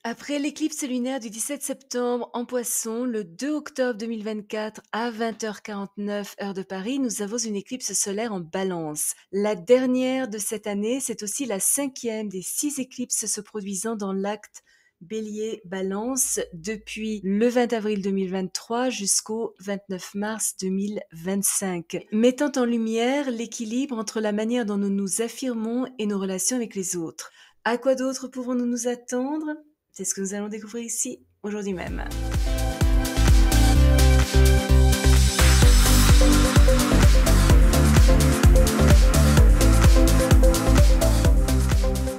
Après l'éclipse lunaire du 17 septembre en Poisson, le 2 octobre 2024 à 20h49 heure de Paris, nous avons une éclipse solaire en Balance. La dernière de cette année, c'est aussi la 5e des 6 éclipses se produisant dans l'acte Bélier-Balance depuis le 20 avril 2023 jusqu'au 29 mars 2025, mettant en lumière l'équilibre entre la manière dont nous nous affirmons et nos relations avec les autres. À quoi d'autre pouvons-nous nous attendre ? C'est ce que nous allons découvrir ici, aujourd'hui même.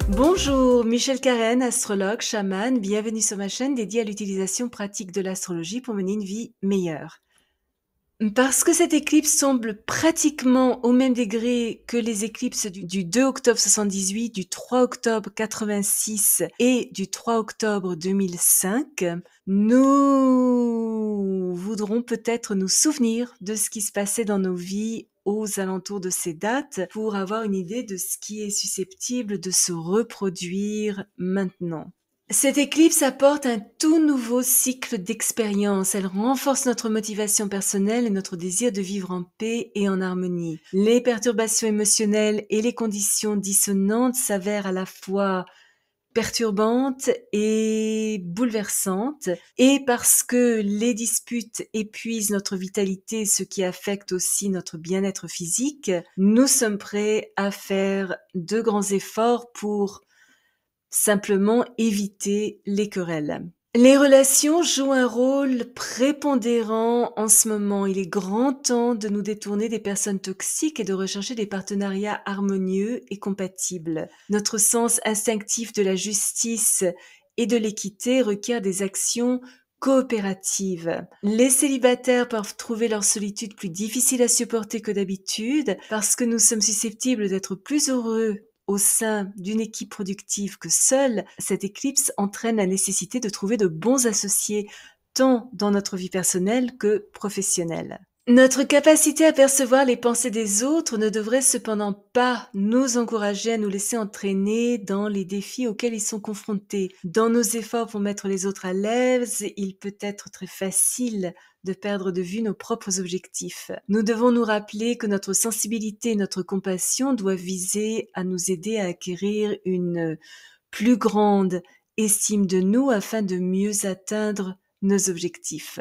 Bonjour, Michel Carène, astrologue, chaman, bienvenue sur ma chaîne dédiée à l'utilisation pratique de l'astrologie pour mener une vie meilleure. Parce que cette éclipse semble pratiquement au même degré que les éclipses du 2 octobre 78, du 3 octobre 86 et du 3 octobre 2005, nous voudrons peut-être nous souvenir de ce qui se passait dans nos vies aux alentours de ces dates pour avoir une idée de ce qui est susceptible de se reproduire maintenant. Cette éclipse apporte un tout nouveau cycle d'expérience. Elle renforce notre motivation personnelle et notre désir de vivre en paix et en harmonie. Les perturbations émotionnelles et les conditions dissonantes s'avèrent à la fois perturbantes et bouleversantes, et parce que les disputes épuisent notre vitalité, ce qui affecte aussi notre bien-être physique, nous sommes prêts à faire de grands efforts pour simplement éviter les querelles. Les relations jouent un rôle prépondérant en ce moment. Il est grand temps de nous détourner des personnes toxiques et de rechercher des partenariats harmonieux et compatibles. Notre sens instinctif de la justice et de l'équité requiert des actions coopératives. Les célibataires peuvent trouver leur solitude plus difficile à supporter que d'habitude parce que nous sommes susceptibles d'être plus heureux au sein d'une équipe productive que seule. Cette éclipse entraîne la nécessité de trouver de bons associés, tant dans notre vie personnelle que professionnelle. Notre capacité à percevoir les pensées des autres ne devrait cependant pas nous encourager à nous laisser entraîner dans les défis auxquels ils sont confrontés. Dans nos efforts pour mettre les autres à l'aise, il peut être très facile de perdre de vue nos propres objectifs. Nous devons nous rappeler que notre sensibilité et notre compassion doivent viser à nous aider à acquérir une plus grande estime de nous afin de mieux atteindre nos objectifs.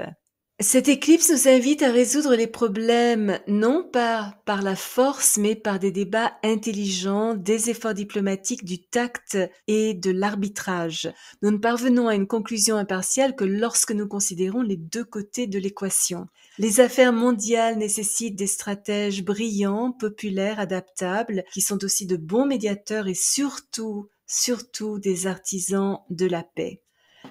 Cette éclipse nous invite à résoudre les problèmes non pas par la force, mais par des débats intelligents, des efforts diplomatiques, du tact et de l'arbitrage. Nous ne parvenons à une conclusion impartiale que lorsque nous considérons les deux côtés de l'équation. Les affaires mondiales nécessitent des stratèges brillants, populaires, adaptables, qui sont aussi de bons médiateurs et surtout des artisans de la paix.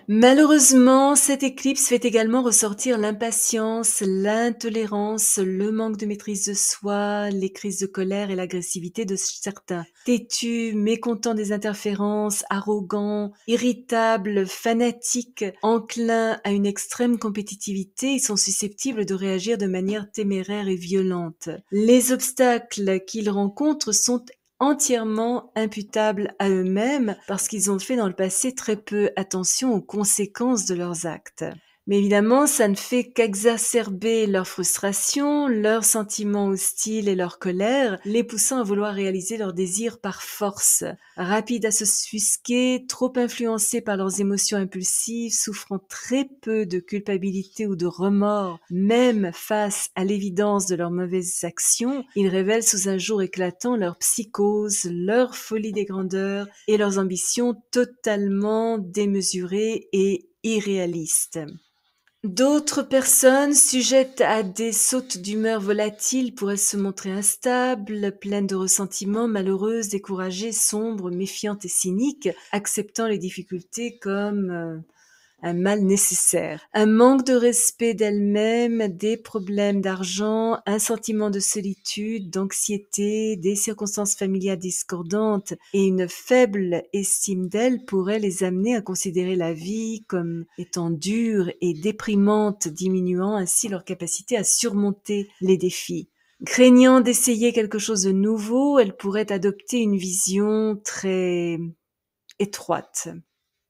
Malheureusement, cette éclipse fait également ressortir l'impatience, l'intolérance, le manque de maîtrise de soi, les crises de colère et l'agressivité de certains. Têtus, mécontents des interférences, arrogants, irritables, fanatiques, enclins à une extrême compétitivité, ils sont susceptibles de réagir de manière téméraire et violente. Les obstacles qu'ils rencontrent sont entièrement imputables à eux-mêmes parce qu'ils ont fait dans le passé très peu attention aux conséquences de leurs actes. Mais évidemment, ça ne fait qu'exacerber leur frustration, leurs sentiments hostiles et leur colère, les poussant à vouloir réaliser leurs désirs par force. Rapides à se s'offusquer, trop influencés par leurs émotions impulsives, souffrant très peu de culpabilité ou de remords, même face à l'évidence de leurs mauvaises actions, ils révèlent sous un jour éclatant leur psychose, leur folie des grandeurs et leurs ambitions totalement démesurées et irréalistes. D'autres personnes sujettes à des sautes d'humeur volatiles pourraient se montrer instables, pleines de ressentiments, malheureuses, découragées, sombres, méfiantes et cyniques, acceptant les difficultés comme un mal nécessaire. Un manque de respect d'elle-même, des problèmes d'argent, un sentiment de solitude, d'anxiété, des circonstances familiales discordantes et une faible estime d'elle pourraient les amener à considérer la vie comme étant dure et déprimante, diminuant ainsi leur capacité à surmonter les défis. Craignant d'essayer quelque chose de nouveau, elles pourraient adopter une vision très étroite.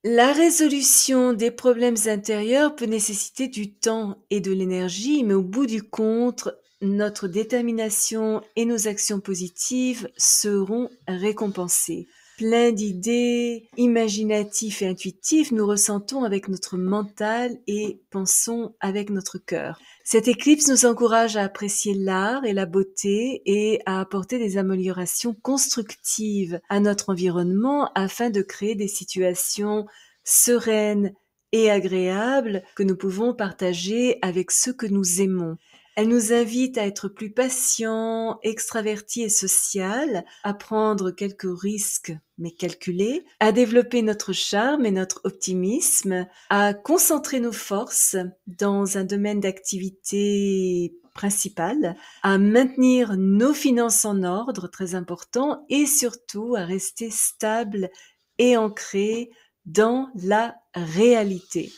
La résolution des problèmes intérieurs peut nécessiter du temps et de l'énergie, mais au bout du compte, notre détermination et nos actions positives seront récompensées. Plein d'idées, imaginatifs et intuitifs, nous ressentons avec notre mental et pensons avec notre cœur. Cette éclipse nous encourage à apprécier l'art et la beauté et à apporter des améliorations constructives à notre environnement afin de créer des situations sereines et agréables que nous pouvons partager avec ceux que nous aimons. Elle nous invite à être plus patients, extravertis et social, à prendre quelques risques mais calculés, à développer notre charme et notre optimisme, à concentrer nos forces dans un domaine d'activité principal, à maintenir nos finances en ordre, très important, et surtout à rester stable et ancré dans la réalité.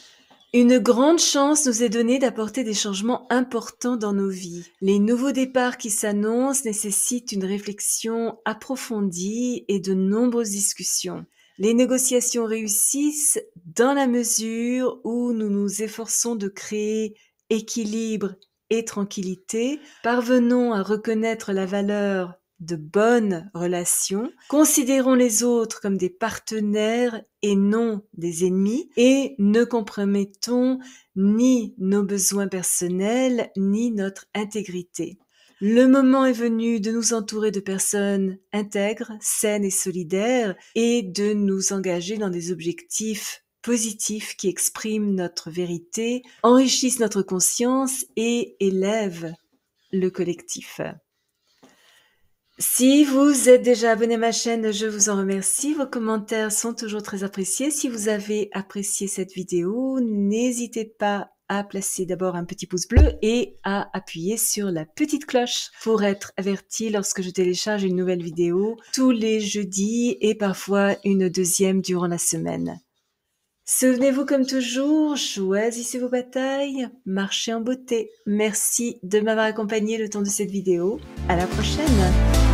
Une grande chance nous est donnée d'apporter des changements importants dans nos vies. Les nouveaux départs qui s'annoncent nécessitent une réflexion approfondie et de nombreuses discussions. Les négociations réussissent dans la mesure où nous nous efforçons de créer équilibre et tranquillité, parvenons à reconnaître la valeur de bonnes relations, considérons les autres comme des partenaires et non des ennemis, et ne compromettons ni nos besoins personnels ni notre intégrité. Le moment est venu de nous entourer de personnes intègres, saines et solidaires, et de nous engager dans des objectifs positifs qui expriment notre vérité, enrichissent notre conscience et élèvent le collectif. Si vous êtes déjà abonné à ma chaîne, je vous en remercie. Vos commentaires sont toujours très appréciés. Si vous avez apprécié cette vidéo, n'hésitez pas à placer d'abord un petit pouce bleu et à appuyer sur la petite cloche pour être averti lorsque je télécharge une nouvelle vidéo tous les jeudis et parfois une deuxième durant la semaine. Souvenez-vous comme toujours, choisissez vos batailles, marchez en beauté. Merci de m'avoir accompagné le temps de cette vidéo. À la prochaine!